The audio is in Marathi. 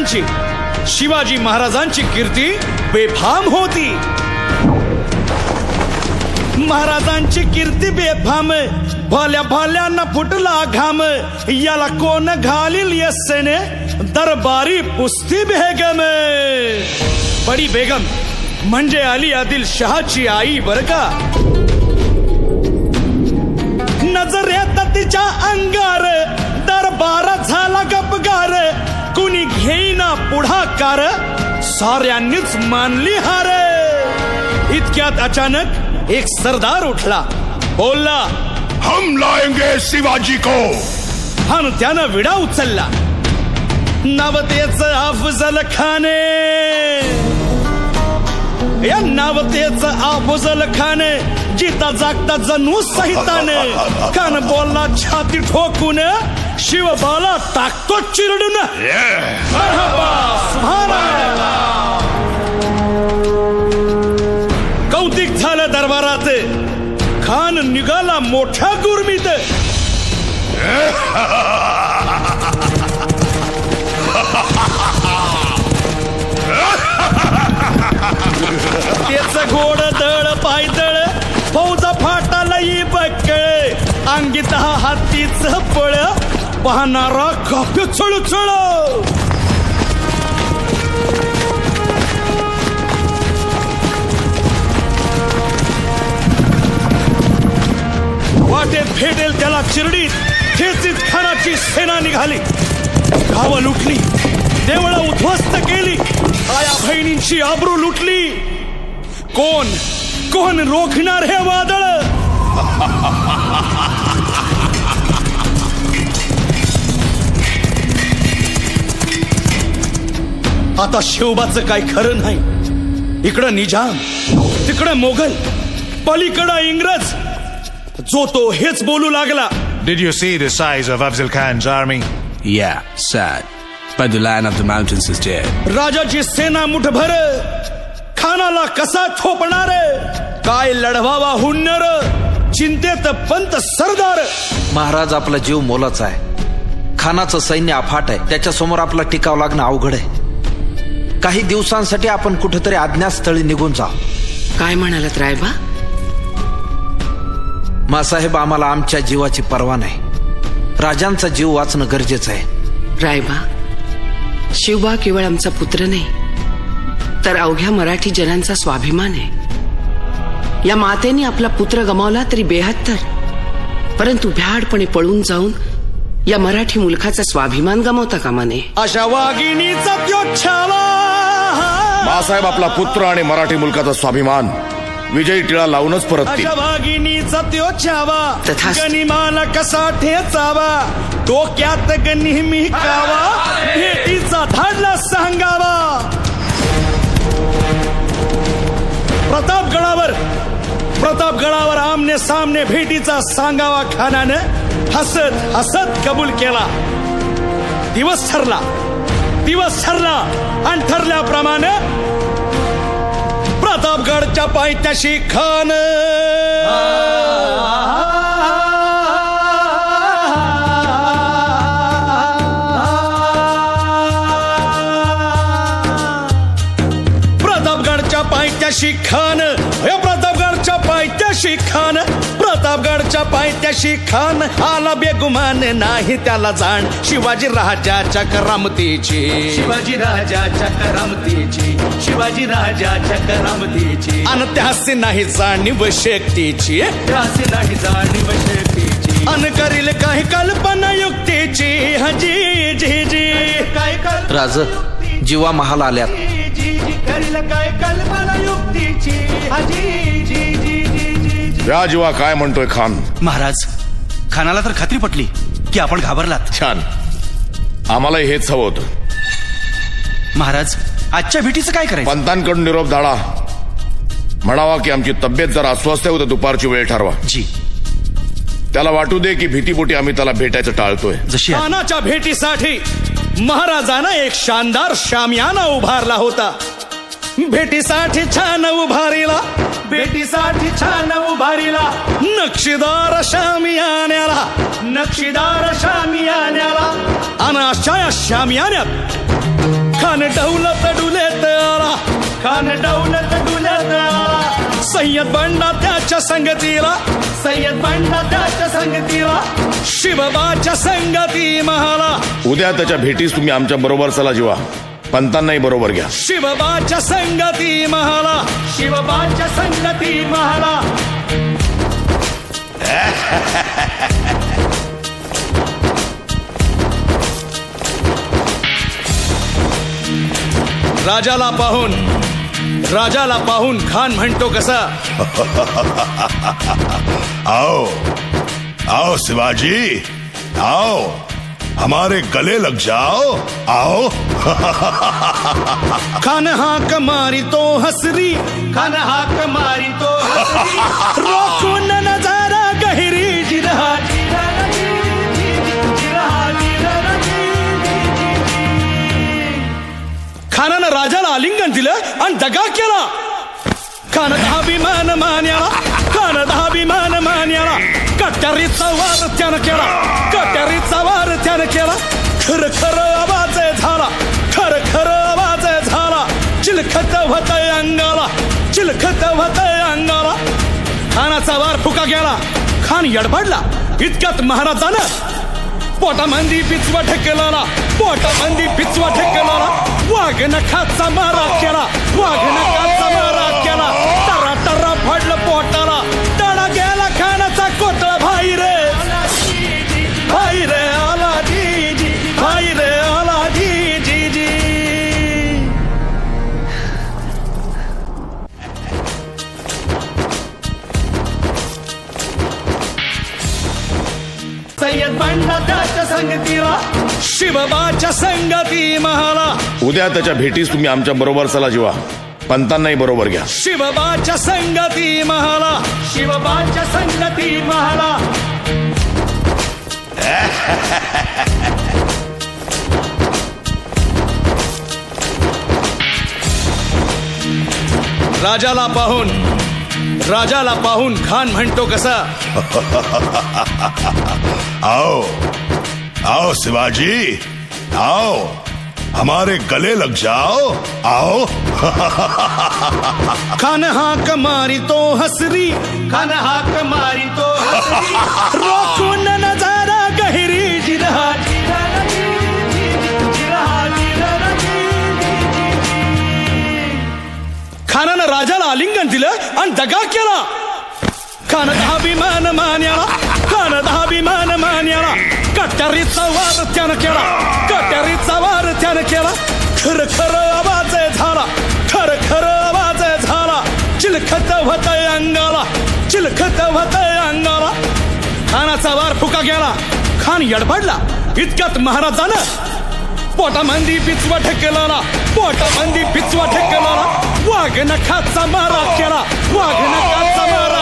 शिवाजी महाराजांची कीर्ती बेफाम होती. महाराजांची कीर्ती बेफाम, भल्या भल्यांना फुटला घाम. याला कोण घालील यस्सेने, दरबारी पुस्ती बेगम. बडी बेगम म्हणजे अली आदिल शहाची आई बर का. नजर येत तिच्या अंगार, दरबार झाला गपगार. कुणी घेईना पुढाकार, साऱ्यांनीच मानली हार. इतक्यात अचानक एक सरदार उठला, बोलला, हम लाएंगे शिवाजी को. आणि त्यानं विडा उचलला. नावतेच अफजल खाने, या नावतेच अफजल खाने. जिता जागता जणू सहिताने. कान बोलला छाती ठोकून, शिवबाला टाकतो चिरडून. मरहबा, सुभानअल्लाह. कौतिक झालं दरबारात. खान निघाला मोठ्या गुरमीत. त्याच घोड दळ पायदळ, फौजा फाटाला बक्कळ. अंगीत हातीच पळ, पाहणारा काप्य चळचळ. वाटेत भेटेल त्याला चिरडीत ठेचीत खानाची सेना निघाली. गावं लुटली, देवळं उद्ध्वस्त केली, आया बहिणींची आबरू लुटली. कोण कोण रोखणार हे वादळ. आता शिवबाचं काय खरं नाही. इकडं निजाम, तिकडं मोगल, पलीकडं इंग्रज. जो तो हेच बोलू लागला. Did you see the size of Afzal Khan's army? Yeah, sad. But the Lion of the Mountains is dead. राजाची सेना मुठभर, खानाला कसा थोपणार. काय लढवावा हुन्नर, चिंतेत पंत सरदार. महाराज आपला जीव मोलाचा आहे. खानाचं सैन्य अफाट आहे. त्याच्यासमोर आपला टिकाव लागणं अवघड आहे. काही दिवसांसाठी आपण कुठेतरी अज्ञातस्थळी निघून जा. काय म्हणालात रायबा? मासाहेब, आम्हाला आमच्या जीवाची पर्वा नाही. राजांचा जीव वाचणं गरजेचं आहे. रायबा, शिवबा केवळ आमचा पुत्र नाही, तर अवघ्या मराठी जनांचा स्वाभिमान आहे. या मातेने आपला पुत्र गमावला तरी 72, परंतु भ्याडपणे पळून जाऊन या मराठी मुलखाचा स्वाभिमान गमावता कामा नये. अशा वाघिणीचा त्यो छावा. मासाहेब आपला पुत्र आणि मराठी मुलकाचा स्वाभिमान विजयी टिळा लावूनच परततील. अशा वाघिणीचा त्यो छावा, तथास्तु. गनिमाला कसा ठेचावा. डोक्यात नेहमी कावा, भेटीचा धाडला सांगावा. प्रतापगडावर आमने सामने भेटीचा सांगावा. खानानं हसत हसत कबूल केला. दिवस ठरला आणि ठरल्याप्रमाणे प्रतापगडच्या पायथ्याशी खान. प्रतापगडच्या पायथ्याशी खान, प्रतापगडच्या पायथ्याशी खान. आला बेगुमान नाही त्याला जाण. शिवाजी राजाच्या करामतीची, अन त्यासी नाही जाणीव शक्तीची. अन करील काही कल्पना युक्तीची. हजी जी जी काय राज, जीवा महाल आल्यात. करील काय कल्पना युक्तीची. हजी जी जी जी. या जीवा काय म्हणतोय खान? महाराज, खानाला तर खात्री पटली की आपण घाबरलात. छान, आम्हालाही हेच हवं होतं. महाराज, आजच्या भेटीचं काय करायचं? पंतांकडून निरोप धाडा. म्हणावा की आमची तब्येत जरा अस्वस्थ आहे, दुपारची वेळ ठरवा. जी. त्याला वाटू दे की भीतीपोटी आम्ही त्याला भेटायचं टाळतोय. जशी खानाच्या भेटीसाठी महाराजानं एक शानदार शामियाना उभारला होता. भेटीसाठी छान उभारीला, नक्षीदार शामियान्याला. आणि अशा या शामियान्यात डौलत डुलेत आला, खान डौलत डुलेत आला. सय्यद बंडा त्याच्या संगतीला, सय्यद बंडा त्याच्या संगतीला, शिवबाच्या संगती महाला. उद्या त्याच्या भेटीस तुम्ही आमच्या बरोबर चला जीवा, पंतांनाही बरोबर घ्या. शिवबाच्या संगती महाला, शिवबाच्या संगती महाला. राजाला पाहून खान म्हणतो कसा, आओ आओ शिवाजी, आओ हमारे गले लग जाओ, आओ. खान हाक मारी तो हसरी, खान हाक मारी तो हसरी, रोखून नजारा गहिरी जिरहा खानानं राजाला आलिंगन दिलं आणि दगा केला. खानात अभिमान मान्याला, खानात अभिमान मान्याला, कट्यारीचा वार त्यानं केला, कट्यारीचा वार त्यानं केला. खर खर आवाज झाला, खर खर आवाज झाला. चिलखत होतय अंगाला, चिलखत होतय अंगाला. खानाचा वार फुका गेला, खान यडबडला. इतक्यात महाराजानं पोटामंदी पिचवा ठेकेला, पोटामंदी पिचवा ठेकेला. वाघ नखाचा मारा केला, वाघ नखाचा मारा केला. टरा टरा फडलं पोटाला, तडा गेला खानाचा कोटळा. भाई रे भाई रे आला जी जी, भाई रे आला जी जी जी. सय्यद बंडा त्याच्या संगतीला, शिवबाच्या संगती महाला. उद्या त्याच्या भेटीस तुम्ही आमच्या बरोबर चला जीवा, पंतांनाही बरोबर घ्या. शिवबाच्या संगती महाला, शिवबाच्या संगती महाला. राजाला पाहून खान म्हणतो कसा, आओ आओ शिवाजी, आओ हमारे गले लग जाओ, आओ. खान हाक मारी तो हसरी, खान हाक मारी तो हसरी, रोखून नजारा गहिरी जिरहा खानानं राजाला आलिंगन दिलं आणि दगा केला. खानात अभिमान मान्याला, खानात अभिमान मान्याला. कट्यारीचा वार त्यानं केला, कट्यारीचा वार त्यानं केला. खर खर आवाज झाला, खर खर आवाज झाला. चिलखत होतय अंगाला, चिलखत होतय अंगाला. खानाचा वार फुका गेला, खान यडबडला. इतक्यात महाराजानं पोटामंदी पिचवा ठेकेला, पोटामंदी पिचवा ठेकेला. वाघ नखाचा मारा केला, वाघ नखाचा मारा